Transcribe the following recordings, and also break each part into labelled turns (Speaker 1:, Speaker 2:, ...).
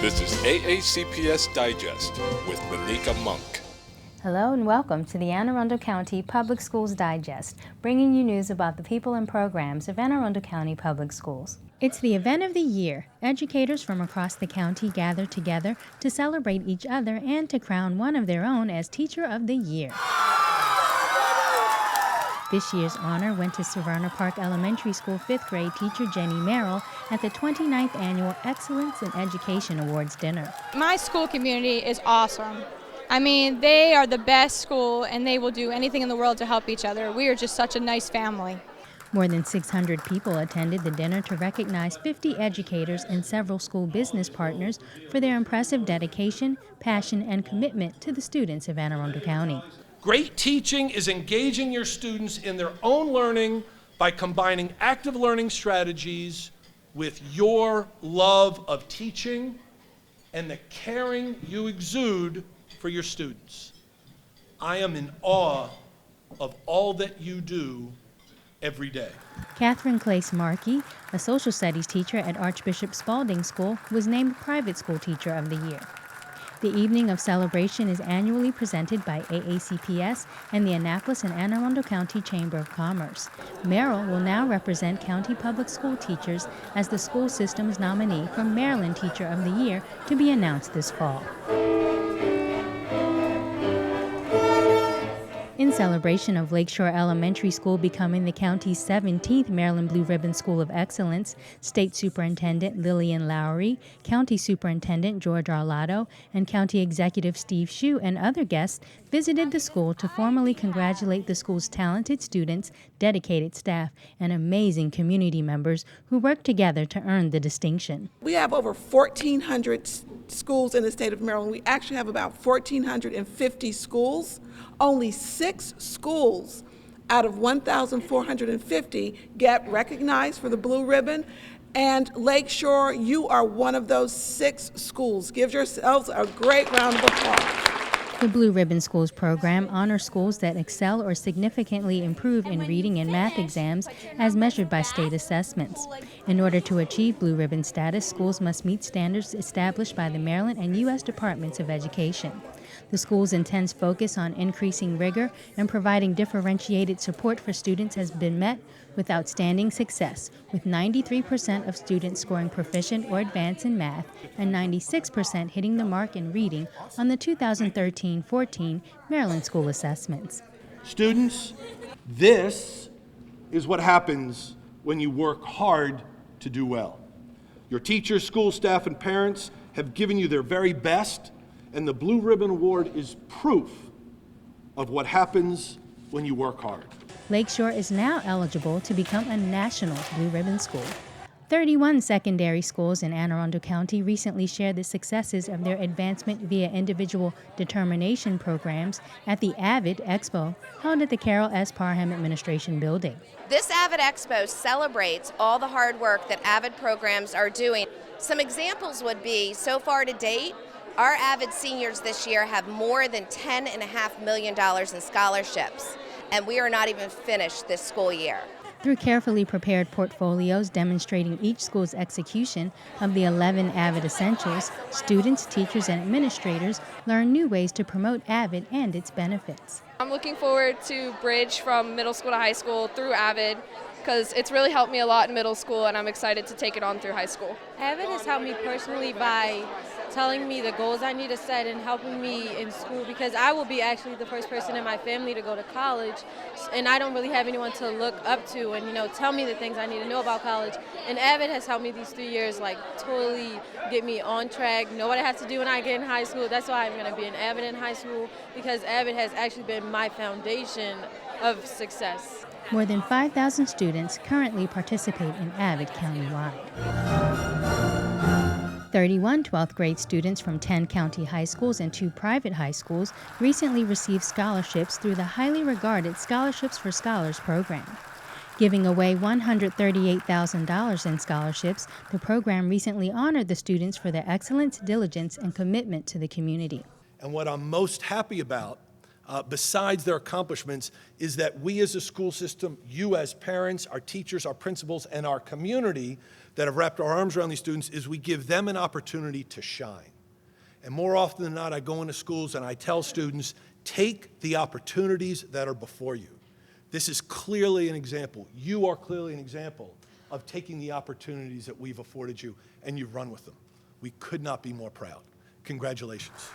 Speaker 1: This is AACPS Digest with Maneka Monk.
Speaker 2: Hello and welcome to the Anne Arundel County Public Schools Digest, bringing you news about the people and programs of Anne Arundel County Public Schools. It's the event of the year. Educators from across the county gather together to celebrate each other and to crown one of their own as Teacher of the Year. This year's honor went to Severna Park Elementary School 5th grade teacher Jenny Merrill at the 29th Annual Excellence in Education Awards dinner.
Speaker 3: My school community is awesome. I mean, they are the best school and they will do anything in the world to help each other. We are just such a nice family.
Speaker 2: More than 600 people attended the dinner to recognize 50 educators and several school business partners for their impressive dedication, passion, and commitment to the students of Anne Arundel County.
Speaker 4: Great teaching is engaging your students in their own learning by combining active learning strategies with your love of teaching and the caring you exude for your students. I am in awe of all that you do every day.
Speaker 2: Catherine Clace Markey, a social studies teacher at Archbishop Spalding School, was named Private School Teacher of the Year. The evening of celebration is annually presented by AACPS and the Annapolis and Anne Arundel County Chamber of Commerce. Merrill will now represent county public school teachers as the school system's nominee for Maryland Teacher of the Year to be announced this fall. In celebration of Lakeshore Elementary School becoming the county's 17th Maryland Blue Ribbon School of Excellence, State Superintendent Lillian Lowry, County Superintendent George Arlotto, and County Executive Steve Shue and other guests visited the school to formally congratulate the school's talented students, dedicated staff, and amazing community members who work together to earn the distinction.
Speaker 5: We have over 1,400 schools in the state of Maryland. We actually have about 1,450 schools. Only 6 schools out of 1,450 get recognized for the Blue Ribbon. And Lakeshore, you are one of those 6 schools. Give yourselves a great round of applause.
Speaker 2: The Blue Ribbon Schools program honors schools that excel or significantly improve in reading and math exams as measured by state assessments. In order to achieve Blue Ribbon status, schools must meet standards established by the Maryland and U.S. Departments of Education. The school's intense focus on increasing rigor and providing differentiated support for students has been met with outstanding success, with 93% of students scoring proficient or advanced in math and 96% hitting the mark in reading on the 2013-14 Maryland School Assessments.
Speaker 4: Students, this is what happens when you work hard to do well. Your teachers, school staff, and parents have given you their very best, and the Blue Ribbon Award is proof of what happens when you work hard.
Speaker 2: Lakeshore is now eligible to become a national Blue Ribbon school. 31 secondary schools in Anne Arundel County recently shared the successes of their advancement via individual determination programs at the AVID Expo held at the Carol S. Parham Administration Building.
Speaker 6: This AVID Expo celebrates all the hard work that AVID programs are doing. Some examples would be, so far to date, our AVID seniors this year have more than $10.5 million in scholarships, and we are not even finished this school year.
Speaker 2: Through carefully prepared portfolios demonstrating each school's execution of the 11 AVID Essentials, students, teachers, and administrators learn new ways to promote AVID and its benefits.
Speaker 7: I'm looking forward to bridge from middle school to high school through AVID because it's really helped me a lot in middle school, and I'm excited to take it on through high school.
Speaker 8: AVID has helped me personally by telling me the goals I need to set and helping me in school, because I will be actually the first person in my family to go to college, and I don't really have anyone to look up to and tell me the things I need to know about college. And AVID has helped me these 3 years totally get me on track, know what I have to do when I get in high school. That's why I'm going to be an AVID in high school, because AVID has actually been my foundation of success.
Speaker 2: More than 5,000 students currently participate in AVID countywide. 31 12th grade students from 10 county high schools and 2 private high schools recently received scholarships through the highly regarded Scholarships for Scholars program. Giving away $138,000 in scholarships, the program recently honored the students for their excellence, diligence, and commitment to the community.
Speaker 4: And what I'm most happy about besides their accomplishments, is that we as a school system, you as parents, our teachers, our principals, and our community that have wrapped our arms around these students, is we give them an opportunity to shine. And more often than not, I go into schools and I tell students, take the opportunities that are before you. This is clearly an example. You are clearly an example of taking the opportunities that we've afforded you, and you've run with them. We could not be more proud. Congratulations.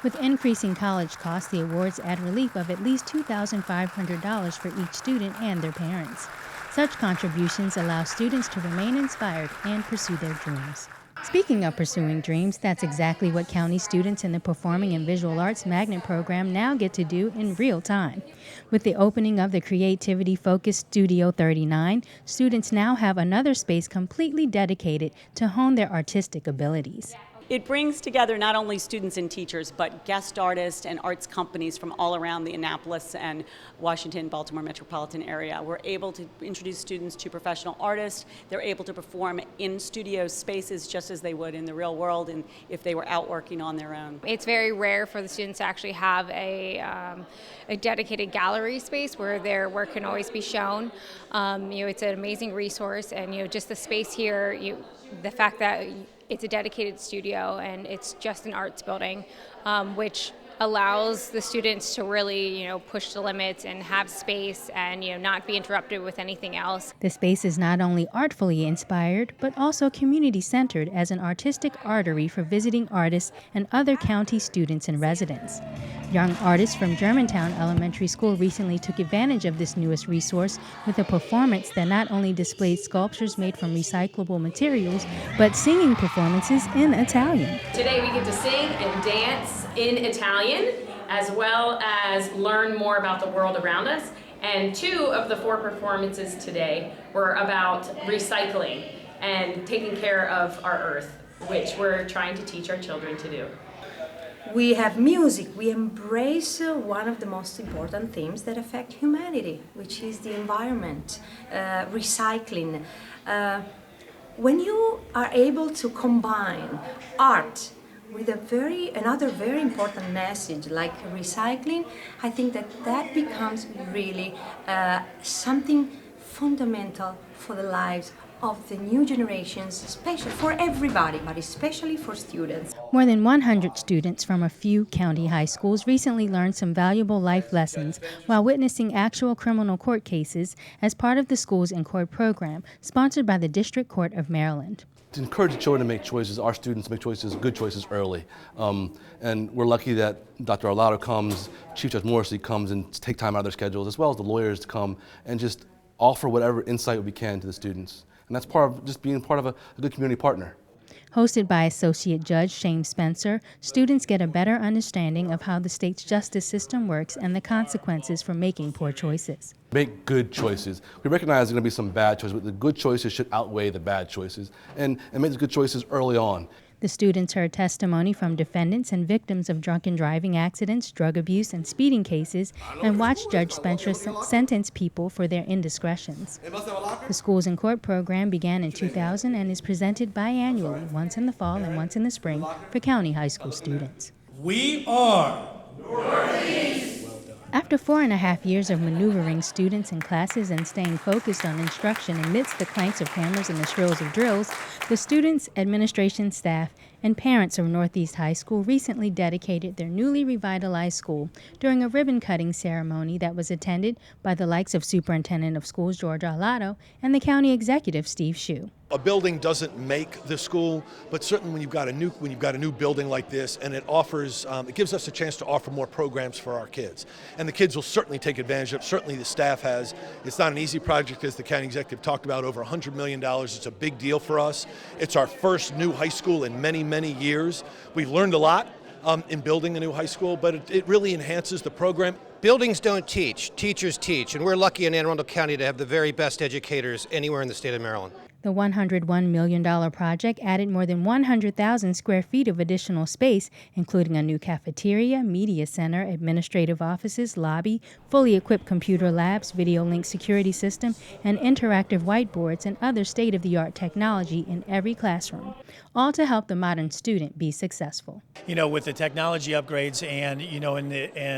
Speaker 2: With increasing college costs, the awards add relief of at least $2,500 for each student and their parents. Such contributions allow students to remain inspired and pursue their dreams. Speaking of pursuing dreams, that's exactly what county students in the Performing and Visual Arts Magnet program now get to do in real time. With the opening of the creativity-focused Studio 39, students now have another space completely dedicated to hone their artistic abilities.
Speaker 9: It brings together not only students and teachers, but guest artists and arts companies from all around the Annapolis and Washington, Baltimore metropolitan area. We're able to introduce students to professional artists. They're able to perform in studio spaces just as they would in the real world and if they were out working on their own.
Speaker 3: It's very rare for the students to actually have a dedicated gallery space where their work can always be shown. It's an amazing resource, and just the space here, the fact that it's a dedicated studio and it's just an arts building, which allows the students to really, push the limits and have space and, not be interrupted with anything else.
Speaker 2: The space is not only artfully inspired, but also community-centered as an artistic artery for visiting artists and other county students and residents. Young artists from Germantown Elementary School recently took advantage of this newest resource with a performance that not only displayed sculptures made from recyclable materials, but singing performances in Italian.
Speaker 10: Today we get to sing and dance in Italian, as well as learn more about the world around us. And 2 of the 4 performances today were about recycling and taking care of our earth, which we're trying to teach our children to do.
Speaker 11: We have music. We embrace one of the most important themes that affect humanity, which is the environment, recycling. When you are able to combine art with another very important message like recycling, I think that becomes really something fundamental for the lives of the new generations, especially for everybody, but especially for students.
Speaker 2: More than 100 students from a few county high schools recently learned some valuable life lessons while witnessing actual criminal court cases as part of the Schools in Court program, sponsored by the District Court of Maryland.
Speaker 12: To encourage the children to make choices, our students make choices, good choices early. And we're lucky that Dr. Arlotto comes, Chief Judge Morrissey comes and take time out of their schedules, as well as the lawyers to come and just offer whatever insight we can to the students. And that's part of just being part of a good community partner.
Speaker 2: Hosted by Associate Judge Shane Spencer, students get a better understanding of how the state's justice system works and the consequences for making poor choices.
Speaker 12: Make good choices. We recognize there's going to be some bad choices, but the good choices should outweigh the bad choices, and make the good choices early on.
Speaker 2: The students heard testimony from defendants and victims of drunken driving accidents, drug abuse, and speeding cases, and watched Judge Spencer sentence people for their indiscretions. The Schools in Court program began in 2000 and is presented biannually, once in the fall and once in the spring, for county high school students.
Speaker 13: We are Northeast.
Speaker 2: After 4.5 years of maneuvering students in classes and staying focused on instruction amidst the clanks of hammers and the shrills of drills, the students, administration staff, and parents of Northeast High School recently dedicated their newly revitalized school during a ribbon-cutting ceremony that was attended by the likes of Superintendent of Schools George Arlotto and the County Executive Steve Shue.
Speaker 4: A building doesn't make the school, but certainly when you've got a new building like this, and it offers, it gives us a chance to offer more programs for our kids, and the kids will certainly take advantage of it. Certainly the staff has. It's not an easy project, as the county executive talked about. Over $100 million. It's a big deal for us. It's our first new high school in many years. We've learned a lot in building a new high school, but it really enhances the program.
Speaker 14: Buildings don't teach, teachers teach, and we're lucky in Anne Arundel County to have the very best educators anywhere in the state of Maryland.
Speaker 2: The $101 million project added more than 100,000 square feet of additional space, including a new cafeteria, media center, administrative offices, lobby, fully equipped computer labs, video link security system, and interactive whiteboards and other state-of-the-art technology in every classroom, all to help the modern student be successful.
Speaker 14: You know, with the technology upgrades and, you know, and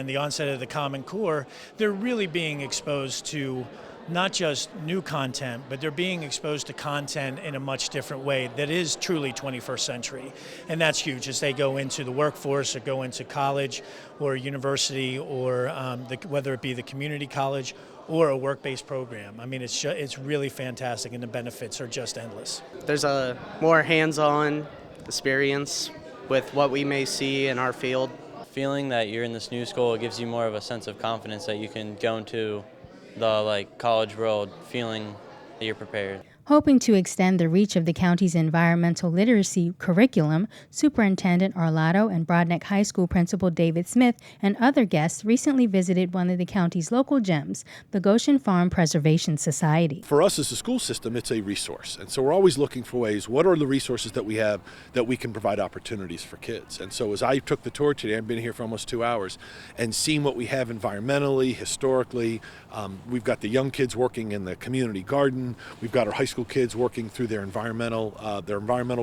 Speaker 14: the onset of the Common Core, they're really being exposed to not just new content, but they're being exposed to content in a much different way that is truly 21st century. And that's huge as they go into the workforce or go into college or university or whether it be the community college or a work-based program. I mean, it's really fantastic, and the benefits are just endless.
Speaker 15: There's a more hands-on experience with what we may see in our field.
Speaker 16: Feeling that you're in this new school, it gives you more of a sense of confidence that you can go into the college world feeling that you're prepared.
Speaker 2: Hoping to extend the reach of the county's environmental literacy curriculum, Superintendent Arlotto and Broadneck High School Principal David Smith and other guests recently visited one of the county's local gems, the Goshen Farm Preservation Society.
Speaker 17: For us as a school system, it's a resource. And so we're always looking for ways, what are the resources that we have that we can provide opportunities for kids? And so as I took the tour today, I've been here for almost 2 hours, and seeing what we have environmentally, historically, we've got the young kids working in the community garden, we've got our high school kids working through their environmental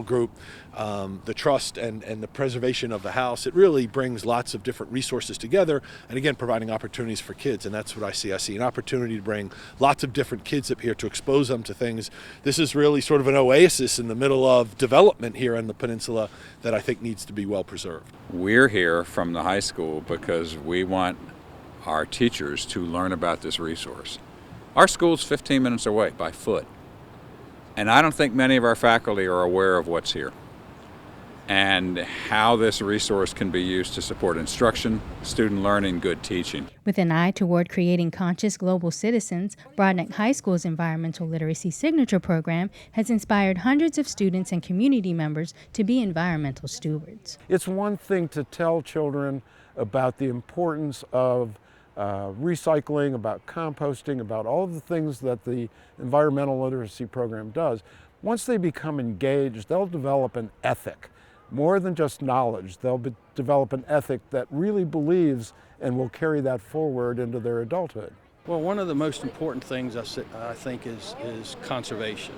Speaker 17: group, the trust and the preservation of the house. It really brings lots of different resources together, and again, providing opportunities for kids, and that's what I see. I see an opportunity to bring lots of different kids up here to expose them to things. This is really sort of an oasis in the middle of development here on the peninsula that I think needs to be well preserved.
Speaker 18: We're here from the high school because we want our teachers to learn about this resource. Our school's 15 minutes away by foot, and I don't think many of our faculty are aware of what's here and how this resource can be used to support instruction, student learning, good teaching.
Speaker 2: With an eye toward creating conscious global citizens, Broadneck High School's Environmental Literacy Signature Program has inspired hundreds of students and community members to be environmental stewards.
Speaker 19: It's one thing to tell children about the importance of recycling, about composting, about all of the things that the environmental literacy program does. Once they become engaged, they'll develop an ethic. More than just knowledge, they'll develop an ethic that really believes and will carry that forward into their adulthood.
Speaker 20: Well, one of the most important things I think is conservation.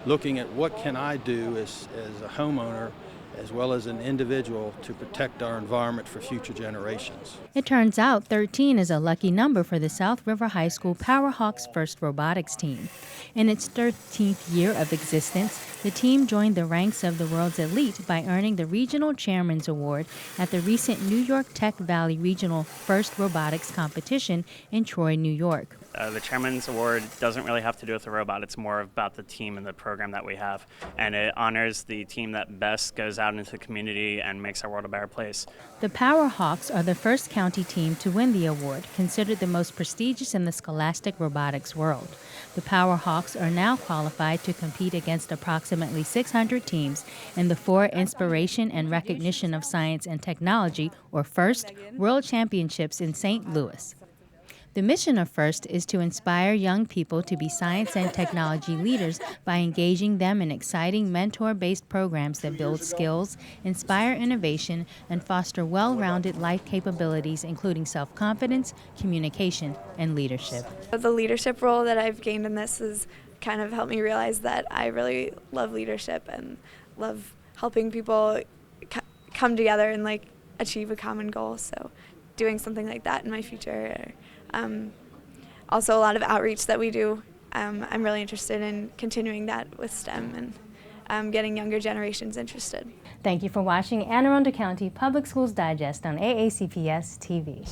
Speaker 20: Looking at what can I do as a homeowner as well as an individual to protect our environment for future generations.
Speaker 2: It turns out 13 is a lucky number for the South River High School Powerhawks First Robotics team. In its 13th year of existence, the team joined the ranks of the world's elite by earning the Regional Chairman's Award at the recent New York Tech Valley Regional First Robotics Competition in Troy, New York.
Speaker 21: The Chairman's Award doesn't really have to do with the robot. It's more about the team and the program that we have. And it honors the team that best goes out into the community and makes our world a better place.
Speaker 2: The Powerhawks are the first county team to win the award, considered the most prestigious in the scholastic robotics world. The Powerhawks are now qualified to compete against approximately 600 teams in the 4 Inspiration and Recognition of Science and Technology, or FIRST, World Championships in St. Louis. The mission of FIRST is to inspire young people to be science and technology leaders by engaging them in exciting mentor-based programs that build skills, inspire innovation, and foster well-rounded life capabilities, including self-confidence, communication, and leadership.
Speaker 22: The leadership role that I've gained in this has kind of helped me realize that I really love leadership and love helping people come together and achieve a common goal. So doing something like that in my future. Also a lot of outreach that we do. I'm really interested in continuing that with STEM and getting younger generations interested.
Speaker 2: Thank you for watching Anne Arundel County Public Schools Digest on AACPS-TV.